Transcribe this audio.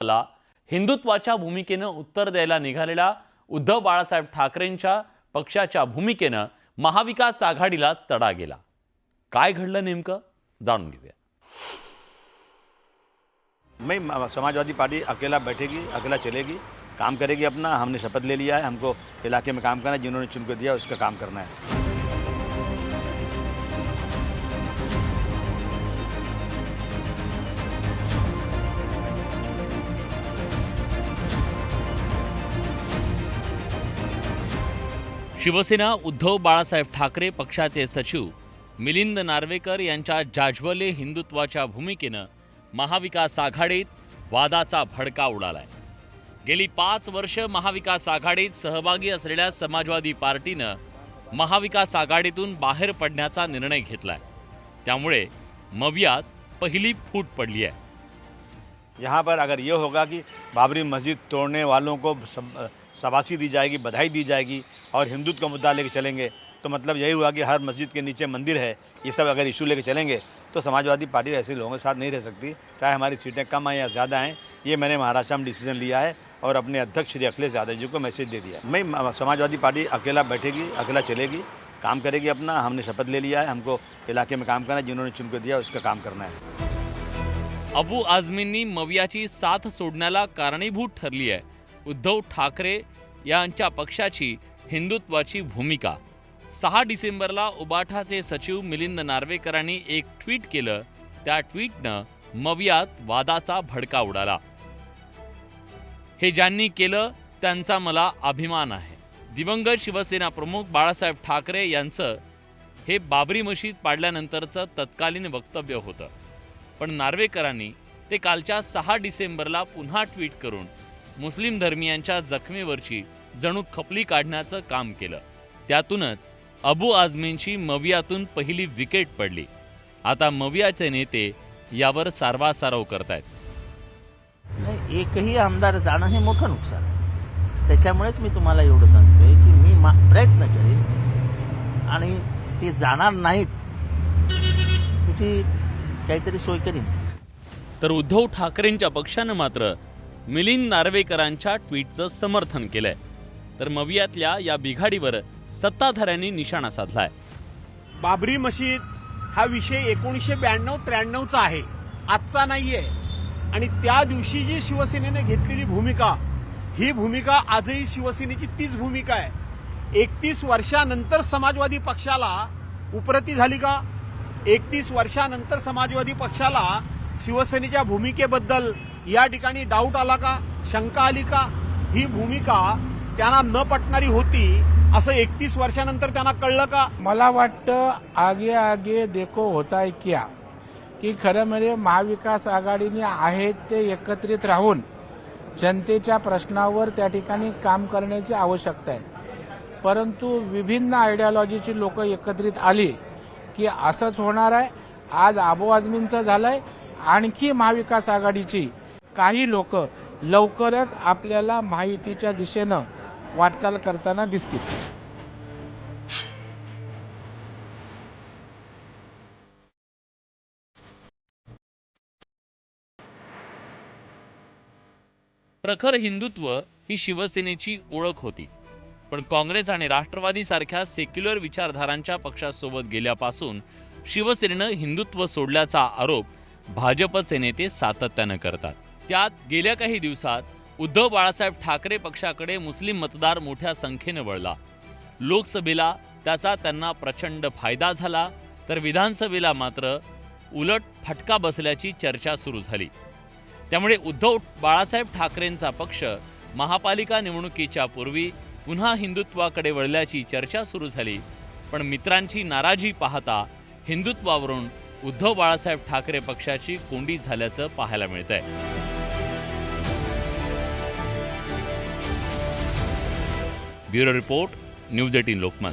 ला हिंदुत्वाच्या भूमिकेनं उत्तर द्यायला निघालेल्या उद्धव बाळासाहेब ठाकरेंच्या पक्षाच्या भूमिकेनं महाविकास आघाडीला तडा गेला। काय घडलं नेमकं जाणून घेऊया। मैं समाजवादी पार्टी अकेला बैठेगी, अकेला चलेगी, काम करेगी अपना। हमने शपथ ले लिया है, हमको इलाके में काम करना है, जिन्होंने चुन को दिया उसका काम करना है। शिवसेना उद्धव बाळासाहेब ठाकरे पक्षाचे सचिव मिलिंद नार्वेकर यांच्या जाज्वल्य हिंदुत्वाच्या भूमिकेनं महाविकास आघाडीत वादाचा भडका उडालाय। गेली 5 वर्ष महाविकास आघाडीत सहभागी असलेल्या समाजवादी पार्टीनं महाविकास आघाडीतून बाहेर पडण्याचा निर्णय घेतलाय। त्यामुळे मवियात पहिली फूट पडली आहे। यहाँ पर अगर ये होगा कि बाबरी मस्जिद तोड़ने वालों को शाबाशी दी जाएगी, बधाई दी जाएगी और हिंदुत्व का मुद्दा लेके चलेंगे, तो मतलब यही हुआ कि हर मस्जिद के नीचे मंदिर है, ये सब अगर इशू लेके चलेंगे तो समाजवादी पार्टी ऐसे लोगों के साथ नहीं रह सकती। चाहे हमारी सीटें कम आएँ या ज़्यादा आएँ, ये मैंने महाराष्ट्र में डिसीजन लिया है और अपने अध्यक्ष श्री अखिलेश यादव जी को मैसेज दे दिया। मैं समाजवादी पार्टी अकेला बैठेगी, अकेला चलेगी, काम करेगी अपना। हमने शपथ ले लिया है, हमको इलाके में काम करना है, जिन्होंने चुन को दिया उसका काम करना है। अबू आझमींनी मवियाची साथ सोडण्याला कारणीभूत ठरली आहे उद्धव ठाकरे यांच्या पक्षाची हिंदुत्वाची भूमिका। 6 डिसेंबरला उबाठाचे सचिव मिलिंद नार्वेकरांनी एक ट्विट केलं। त्या ट्विटनं मवियात वादाचा भडका उडाला। हे ज्यांनी केलं त्यांचा मला अभिमान आहे। दिवंगत शिवसेना प्रमुख बाळासाहेब ठाकरे यांचं हे बाबरी मशीद पाडल्यानंतरचं तत्कालीन वक्तव्य होतं, पण नार्वेकरांनी ते कालच्या 6 डिसेंबरला पुन्हा ट्विट करून मुस्लिम धर्मियांच्या जखमेवरची जणू खपली काढण्याचं काम केलं। त्यातूनच अबू आझमींची मवियातून पहिली विकेट पडली। आता मवियाचे नेते यावर सारवासारव करतायत। नाही, एकही आमदार जाणं हे मोठं नुकसान आहे। त्याच्यामुळेच मी तुम्हाला एवढं सांगतोय की मी प्रयत्न करेन आणि ते जाणार नाहीत त्याची काहीतरी सोय करीन। तर उद्धव ठाकरेंच्या पक्षानं मात्र मिलिंद नार्वेकरांच्या ट्विटचं समर्थन केलंय। तर मवियातल्या या बिघाडीवर सत्ताधाऱ्यांनी निशाणा साधलाय। बाबरी मशीद हा विषय 1992-93चा आहे, आजचा नाहीये। आणि त्या दिवशी जी शिवसेनेने घेतलेली भूमिका, ही भूमिका आजही शिवसेनेची तीच भूमिका आहे। 31 वर्षानंतर समाजवादी पक्षाला उपरती झाली का? 31 वर्षानंतर समाजवादी पक्षाला शिवसेनेच्या भूमिकेबद्दल या ठिकाणी डाऊट आला का, शंका आली का? ही भूमिका त्यांना न पटणारी होती असं 31 वर्षानंतर त्यांना कळलं का? मला वाटतं आगे आगे देखो होता है क्या, की खरं म्हणजे महाविकास आघाडीने आहेत ते एकत्रित राहून जनतेच्या प्रश्नावर त्या ठिकाणी काम करण्याची आवश्यकता आहे। परंतु विभिन्न आयडियोलॉजीची लोक एकत्रित आली की असंच होणार आहे। आज अबू आझमींचं झालंय, आणखी महाविकास आघाडीची काही लोक लवकरच आपल्याला माहितीच्या दिशेनं वाटचाल करताना दिसतील। प्रखर हिंदुत्व ही शिवसेनेची ओळख होती, पण काँग्रेस आणि राष्ट्रवादी सारख्या सेक्युलर विचारधारांच्या पक्षासोबत गेल्यापासून शिवसेनेनं हिंदुत्व सोडल्याचा आरोप भाजपचे नेते सातत्यानं करतात। त्यात गेल्या काही दिवसात उद्धव बाळासाहेब ठाकरे पक्षाकडे मुस्लिम मतदार मोठ्या संख्येने वळला। लोकसभेला त्याचा त्यांना प्रचंड फायदा झाला, तर विधानसभेला मात्र उलट फटका बसल्याची चर्चा सुरू झाली। त्यामुळे उद्धव बाळासाहेब ठाकरेंचा पक्ष महापालिका निवडणुकीच्या पूर्वी पुन्हा हिंदुत्वाकडे वळल्याची चर्चा सुरू झाली। पण मित्रांची नाराजी पाहता हिंदुत्वावरून उद्धव बाळासाहेब ठाकरे पक्षाची कोंडी झाल्याचं पाहायला मिळतंय। Bureau report, news 18 Lokmat.